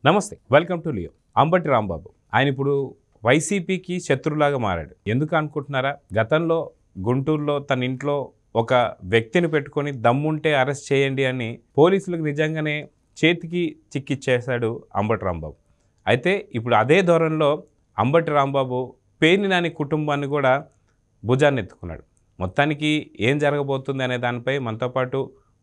నమస్తే, welcome to Leo. Ambati Rambabu ఆయన ఇప్పుడు వైసీపీకి శత్రులాగా మారాడు. ఎందుకు అనుకుంటున్నారా? గతంలో గుంటూరులో తన ఇంట్లో ఒక వ్యక్తిని పెట్టుకొని దమ్ముంటే అరెస్ట్ చేయండి అని పోలీసులకు నిజంగానే చేతికి చిక్కిచ్చేశాడు అంబటి రాంబాబు. అయితే ఇప్పుడు అదే ధోరణిలో అంబటి రాంబాబు పేర్ని నాని కుటుంబాన్ని కూడా భుజాన్ని ఎత్తుకున్నాడు. మొత్తానికి ఏం జరగబోతుంది అనే దానిపై మనతో పాటు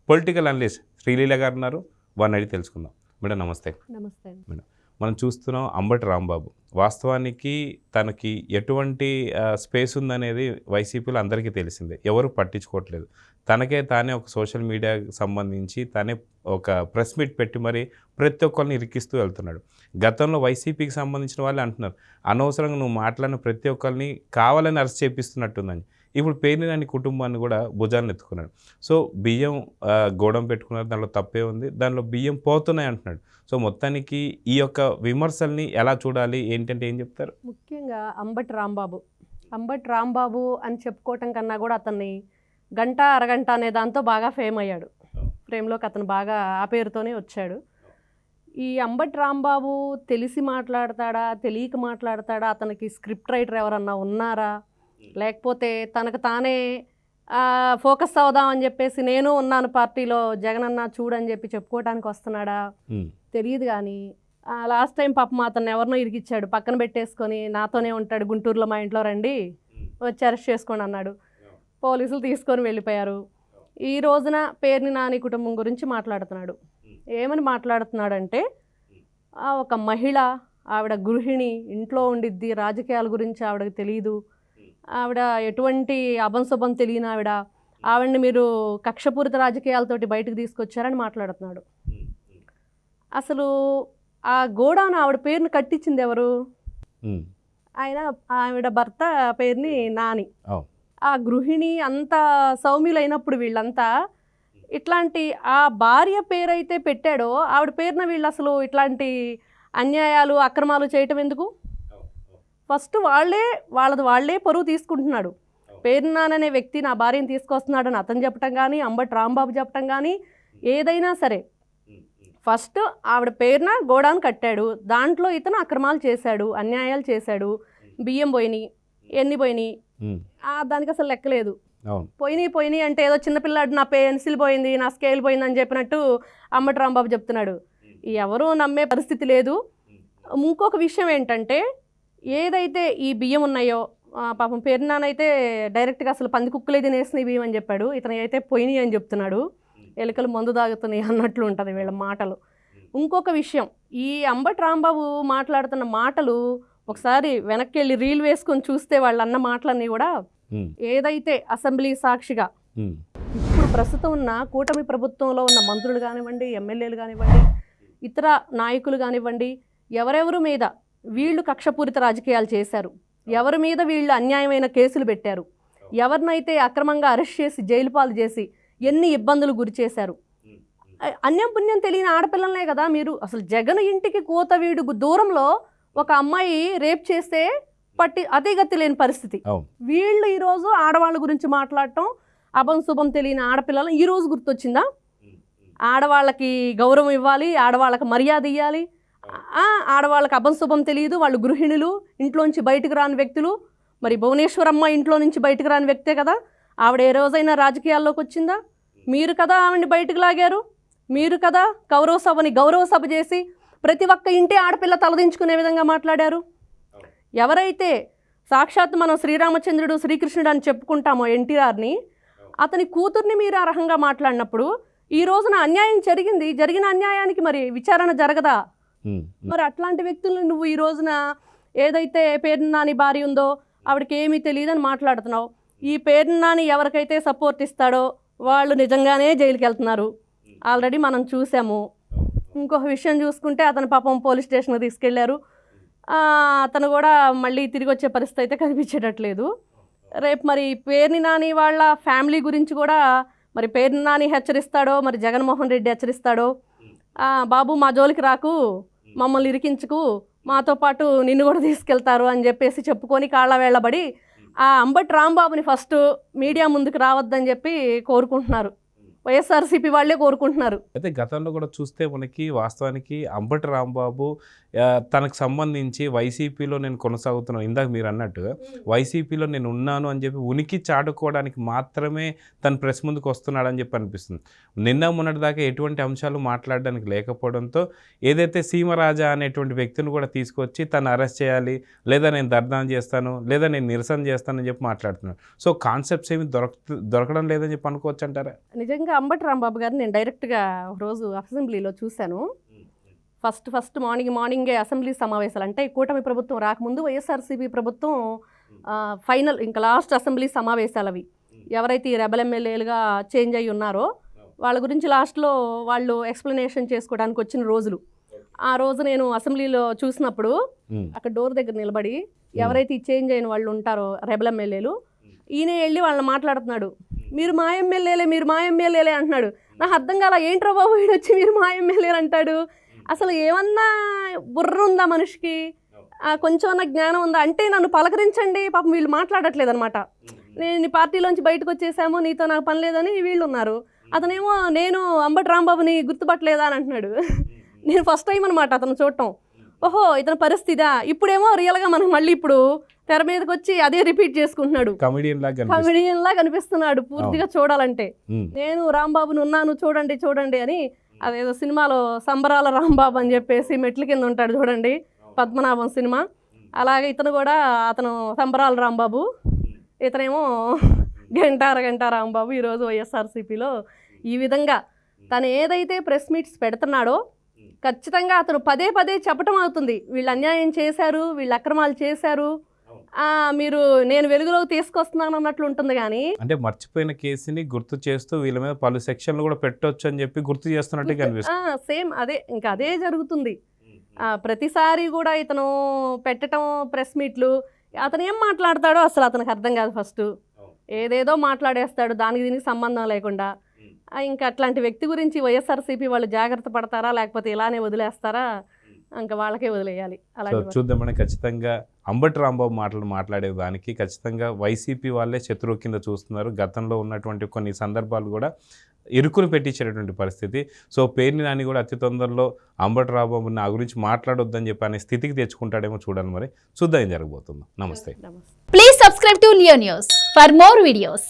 పొలిటికల్ అనలిస్ట్ శ్రీలీల గారు ఉన్నారు. వారిని అడిగి తెలుసుకుందాం. మేడం నమస్తే. నమస్తే మేడం, మనం చూస్తున్నాం అంబటి రాంబాబు వాస్తవానికి తనకి ఎటువంటి స్పేస్ ఉందనేది వైసీపీలో అందరికీ తెలిసిందే, ఎవరు పట్టించుకోవట్లేదు. తనకే తానే ఒక సోషల్ మీడియాకి సంబంధించి తానే ఒక ప్రెస్ మీట్ పెట్టి మరి ప్రతి ఒక్కరిని ఇరికిస్తూ వెళ్తున్నాడు. గతంలో వైసీపీకి సంబంధించిన వాళ్ళు అంటున్నారు, అనవసరంగా నువ్వు మాట్లాడిన ప్రతి ఒక్కరిని కావాలని అరెస్ట్ చేపిస్తున్నట్టుందని. ఇప్పుడు పేర్ని నాని కుటుంబాన్ని కూడా భుజాన్ని ఎత్తుకున్నాడు. సో బియ్యం గోడం పెట్టుకున్నారు, దానిలో తప్పే ఉంది, దానిలో బియ్యం పోతున్నాయి అంటున్నాడు. సో మొత్తానికి ఈ యొక్క విమర్శల్ని ఎలా చూడాలి, ఏంటంటే ఏం చెప్తారు? ముఖ్యంగా అంబటి రాంబాబు అని చెప్పుకోవటం కన్నా కూడా అతన్ని గంట అరగంట అనే దాంతో బాగా ఫేమ్ అయ్యాడు. ఫ్రేమ్లోకి అతను బాగా ఆ పేరుతోనే వచ్చాడు. ఈ అంబటి రాంబాబు తెలిసి మాట్లాడతాడా, తెలియక మాట్లాడతాడా, అతనికి స్క్రిప్ట్ రైటర్ ఎవరన్నా ఉన్నారా, లేకపోతే తనకు తానే ఫోకస్ అవుదామని చెప్పేసి నేను ఉన్నాను పార్టీలో, జగనన్న చూడని చెప్పి చెప్పుకోవడానికి వస్తున్నాడా తెలియదు. కానీ లాస్ట్ టైం పాపం అతను ఎవరినో ఇరికిచ్చాడు, పక్కన పెట్టేసుకొని నాతోనే ఉంటాడు, గుంటూరులో మా ఇంట్లో రండి వచ్చి అరెస్ట్ చేసుకోండి అన్నాడు. పోలీసులు తీసుకొని వెళ్ళిపోయారు. ఈ రోజున పేర్ని నాని కుటుంబం గురించి మాట్లాడుతున్నాడు. ఏమని మాట్లాడుతున్నాడంటే, ఒక మహిళ, ఆవిడ గృహిణి, ఇంట్లో ఉండిద్ది, రాజకీయాల గురించి ఆవిడకి తెలియదు, ఆవిడ ఎటువంటి అభంశుభం తెలియని ఆవిడని మీరు కక్షపూరిత రాజకీయాలతోటి బయటకు తీసుకొచ్చారని మాట్లాడుతున్నాడు. అసలు ఆ గోడాను ఆవిడ పేరుని కట్టించింది ఎవరు? ఆవిడ భర్త పేరుని నాని. ఆ గృహిణి అంత సౌమ్యులైనప్పుడు వీళ్ళంతా ఇట్లాంటి ఆ భార్య పేరైతే పెట్టాడో ఆవిడ పేరున వీళ్ళు అసలు ఇట్లాంటి అన్యాయాలు అక్రమాలు చేయటం ఎందుకు? ఫస్ట్ వాళ్ళే పరువు తీసుకుంటున్నాడు. పేర్ని నాని అనే వ్యక్తి నా భార్యను తీసుకొస్తున్నాడని అతను చెప్పటం కానీ, అంబటి రాంబాబు చెప్పటం కానీ, ఏదైనా సరే ఫస్ట్ ఆవిడ పేరున గోడాను కట్టాడు, దాంట్లో ఇతను అక్రమాలు చేశాడు, అన్యాయాలు చేశాడు, బియ్యం పోయినాయి, ఎన్ని పోయినాయి దానికి అసలు లెక్కలేదు. పోయినాయి అంటే ఏదో చిన్నపిల్లాడు నా పెన్సిల్ పోయింది, నా స్కేల్ పోయింది అని చెప్పినట్టు అంబటి రాంబాబు చెప్తున్నాడు. ఎవరూ నమ్మే పరిస్థితి లేదు. ఇంకొక విషయం ఏంటంటే, ఏదైతే ఈ బియ్యం ఉన్నాయో పాపం పేర్ని నాని అయితే డైరెక్ట్గా అసలు పంది కుక్కలే తినేసినాయి బియ్యం అని చెప్పాడు, ఇతను అయితే పోయినాయి అని చెప్తున్నాడు, ఎలుకలు మందు తాగుతున్నాయి అన్నట్లు ఉంటుంది వీళ్ళ మాటలు. ఇంకొక విషయం, ఈ అంబటి రాంబాబు మాట్లాడుతున్న మాటలు ఒకసారి వెనక్కి వెళ్ళి రీల్ వేసుకొని చూస్తే వాళ్ళు అన్న మాటలన్నీ కూడా ఏదైతే అసెంబ్లీ సాక్షిగా ఇప్పుడు ప్రస్తుతం ఉన్న కూటమి ప్రభుత్వంలో ఉన్న మంత్రులు కానివ్వండి, ఎమ్మెల్యేలు కానివ్వండి, ఇతర నాయకులు కానివ్వండి, ఎవరెవరి మీద వీళ్ళు కక్షపూరిత రాజకీయాలు చేశారు, ఎవరి మీద వీళ్ళు అన్యాయమైన కేసులు పెట్టారు, ఎవరినైతే అక్రమంగా అరెస్ట్ చేసి జైలు పాలు చేసి ఎన్ని ఇబ్బందులు గురి చేశారు, అన్యం పుణ్యం తెలియని ఆడపిల్లలనే కదా మీరు. అసలు జగన్ ఇంటికి కూతవీడు దూరంలో ఒక అమ్మాయి రేప్ చేస్తే అతిగతి లేని పరిస్థితి. వీళ్ళు ఈరోజు ఆడవాళ్ళ గురించి మాట్లాడటం, అభం శుభం తెలియని ఆడపిల్లలు ఈరోజు గుర్తొచ్చిందా? ఆడవాళ్ళకి గౌరవం ఇవ్వాలి, ఆడవాళ్ళకి మర్యాద ఇవ్వాలి, ఆడవాళ్ళకి అభం శుభం తెలియదు, వాళ్ళు గృహిణులు, ఇంట్లోంచి బయటకు రాని వ్యక్తులు. మరి భువనేశ్వరమ్మ ఇంట్లో నుంచి బయటకు రాని వ్యక్తే కదా, ఆవిడ ఏ రోజైనా రాజకీయాల్లోకి వచ్చిందా? మీరు కదా ఆవిడని బయటకు లాగారు, మీరు కదా గౌరవ సభ చేసి ప్రతి ఒక్క ఇంటి ఆడపిల్ల తలదించుకునే విధంగా మాట్లాడారు. ఎవరైతే సాక్షాత్ మనం శ్రీరామచంద్రుడు శ్రీకృష్ణుడు అని చెప్పుకుంటామో ఎన్టీఆర్ని, అతని కూతుర్ని మీరు అర్హంగా మాట్లాడినప్పుడు ఈ రోజున అన్యాయం జరిగిన అన్యాయానికి మరి విచారణ జరగదా? మరి అట్లాంటి వ్యక్తులను నువ్వు ఈ రోజున ఏదైతే పేర్ని నాని భార్య ఉందో ఆవిడకి ఏమీ తెలియదని మాట్లాడుతున్నావు. ఈ పేర్ని నాని ఎవరికైతే సపోర్ట్ ఇస్తాడో వాళ్ళు నిజంగానే జైలుకి వెళ్తున్నారు, ఆల్రెడీ మనం చూసాము. ఇంకొక విషయం చూసుకుంటే అతను పాపం పోలీస్ స్టేషన్కి తీసుకెళ్లారు, అతను కూడా మళ్ళీ తిరిగి వచ్చే పరిస్థితి అయితే కనిపించేటట్లేదు. రేపు మరి పేర్ని నాని వాళ్ళ ఫ్యామిలీ గురించి కూడా మరి పేర్ని నాని హెచ్చరిస్తాడో, మరి జగన్మోహన్ రెడ్డి హెచ్చరిస్తాడో, బాబు మా జోలికి రాకు, మమ్మల్ని ఇరికించుకు, మాతో పాటు నిన్ను కూడా తీసుకెళ్తారు అని చెప్పేసి చెప్పుకొని కాళ్ళ వేళ్ళబడి ఆ అంబటి రాంబాబుని ఫస్ట్ మీడియా ముందుకు రావద్దని చెప్పి కోరుకుంటున్నారు. వైఎస్ఆర్సీపీ వాళ్ళే కోరుకుంటున్నారు. అయితే గతంలో కూడా చూస్తే మనకి వాస్తవానికి అంబటి రాంబాబు తనకు సంబంధించి వైసీపీలో నేను కొనసాగుతున్నాను, ఇందాక మీరు అన్నట్టుగా వైసీపీలో నేను ఉన్నాను అని చెప్పి ఉనికి చాటుకోవడానికి మాత్రమే తను ప్రెస్ ముందుకు వస్తున్నాడని చెప్పి అనిపిస్తుంది. నిన్న మొన్నటి దాకా ఎటువంటి అంశాలు మాట్లాడడానికి లేకపోవడంతో ఏదైతే సీమరాజా అనేటువంటి వ్యక్తిని కూడా తీసుకొచ్చి తను అరెస్ట్ చేయాలి, లేదా నేను ధర్నా చేస్తాను, లేదా నేను నిరసన చేస్తానని చెప్పి మాట్లాడుతున్నాను. సో కాన్సెప్ట్స్ ఏమి దొరకడం లేదని చెప్పి అనుకోవచ్చు అంటారా? నిజంగా అంబటి రాంబాబు గారు నేను డైరెక్ట్గా రోజు అసెంబ్లీలో చూశాను. ఫస్ట్ మార్నింగే అసెంబ్లీ సమావేశాలు, అంటే కూటమి ప్రభుత్వం రాకముందు వైఎస్ఆర్సీపీ ప్రభుత్వం ఫైనల్ ఇంకా లాస్ట్ అసెంబ్లీ సమావేశాలు అవి. ఎవరైతే ఈ రెబల్ ఎమ్మెల్యేలుగా చేంజ్ అయ్యి ఉన్నారో వాళ్ళ గురించి లాస్ట్లో వాళ్ళు ఎక్స్ప్లెనేషన్ చేసుకోవడానికి వచ్చిన రోజులు. ఆ రోజు నేను అసెంబ్లీలో చూసినప్పుడు అక్కడ డోర్ దగ్గర నిలబడి ఎవరైతే ఈ చేంజ్ అయిన వాళ్ళు ఉంటారో రెబల్ ఎమ్మెల్యేలు, ఈయనే వెళ్ళి వాళ్ళని మాట్లాడుతున్నాడు. మీరు మా ఎమ్మెల్యేలే అంటున్నాడు. నాకు అర్థం కాల, ఏంట్రా బాబు వీడు వచ్చి మీరు మా ఎమ్మెల్యేలు అంటాడు. అసలు ఏమన్నా బుర్ర ఉందా మనిషికి, కొంచెం జ్ఞానం ఉందా అంటే నన్ను పలకరించండి, పాపం వీళ్ళు మాట్లాడట్లేదు అనమాట. నేను ఈ పార్టీలోంచి బయటకు వచ్చేసాము, నీతో నాకు పని లేదని వీళ్ళు ఉన్నారు. అతనేమో నేను అంబటి రాంబాబుని గుర్తుపట్టలేదా అని అంటున్నాడు. నేను ఫస్ట్ టైం అనమాట అతను చూడటం. ఓహో ఇతని పరిస్థితిదా, ఇప్పుడేమో రియల్గా మనం మళ్ళీ ఇప్పుడు తెర మీదకి వచ్చి అదే రిపీట్ చేసుకుంటున్నాడు. కమెడియన్ లా కనిపిస్తున్నాడు పూర్తిగా చూడాలంటే. నేను రాంబాబుని ఉన్నాను చూడండి అని, అదేదో సినిమాలో సంబరాల రాంబాబు అని చెప్పేసి మెట్ల కింద ఉంటాడు చూడండి, పద్మనాభం సినిమా. అలాగే ఇతను కూడా అతను సంబరాల రాంబాబు, ఇతనేమో గంట రాంబాబు. ఈరోజు వైఎస్ఆర్సీపీలో ఈ విధంగా తను ఏదైతే ప్రెస్ మీట్స్ పెడుతున్నాడో ఖచ్చితంగా అతను పదే చెప్పటం అవుతుంది, వీళ్ళు అన్యాయం చేశారు, వీళ్ళు అక్రమాలు చేశారు, మీరు నేను వెలుగులోకి తీసుకొస్తున్నాను అన్నట్లు ఉంటుంది. కానీ అంటే మర్చిపోయిన కేసుని గుర్తు చేస్తూ వీళ్ళ మీద పలు సెక్షన్లు కూడా పెట్టొచ్చు అని చెప్పి గుర్తు చేస్తున్నట్టు కనిపిస్తుంది. సేమ్ అదే జరుగుతుంది ప్రతిసారి కూడా. ఇతను పెట్టడం ప్రెస్ మీట్లు, అతను ఏం మాట్లాడతాడో అసలు అతనికి అర్థం కాదు. ఫస్ట్ ఏదేదో మాట్లాడేస్తాడు దానికి దీనికి సంబంధం లేకుండా. ఇంకా అట్లాంటి వ్యక్తి గురించి వైఎస్ఆర్సీపీ వాళ్ళు జాగ్రత్త పడతారా, లేకపోతే ఇలానే వదిలేస్తారా, ఇంకా వాళ్ళకే వదిలేయాలి. అలాగే చూద్దామని ఖచ్చితంగా అంబటి రాంబాబు మాట్లాడే దానికి ఖచ్చితంగా వైసీపీ వాళ్ళే శత్రువు కింద చూస్తున్నారు. గతంలో ఉన్నటువంటి కొన్ని సందర్భాలు కూడా ఇరుకుని పెట్టించేటటువంటి పరిస్థితి. సో పేర్ని నాని కూడా అతి తొందరలో అంబటి రాంబాబు నా గురించి మాట్లాడొద్దని చెప్పి అనే స్థితికి తెచ్చుకుంటాడేమో చూడాలి. మరి చూద్దాం ఏం జరగబోతుందో. నమస్తే. Please subscribe to Leo news for more videos.